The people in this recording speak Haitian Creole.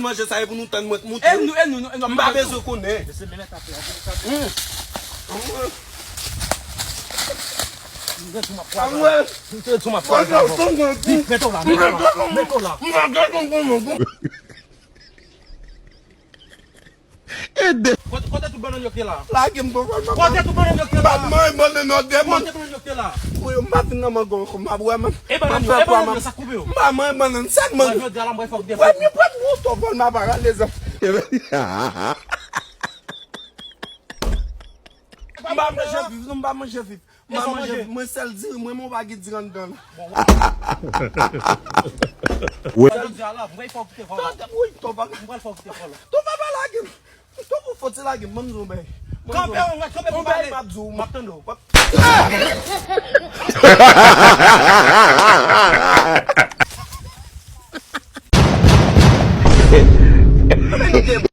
manger ça pour nous tendre monter. nous Pas besoin de connaître. c'est même ta Quando tu banana aqui lá? Lá que me Quando tu banana aqui lá? mãe, mano, não tem, mano. Quando tu banana aqui lá? Eu mato na mão com uma boa, mano. Banana essa comeu. Mamãe, mano, sabe, mano. Vai dar lá, vai fogo de. Vai me pôr no tô falando na baralheza. Maman, je vive, non, maman, je vive. Maman, je vive, moi, celle dire, moi, mon bagage dire en dedans. Ouais. Vai fogo de. Oui, tô pas. Vai fogo de. Tô pas là, game. Tô pour faut là, game, maman, ben. Campe pour parler. Mabzou, mabtando.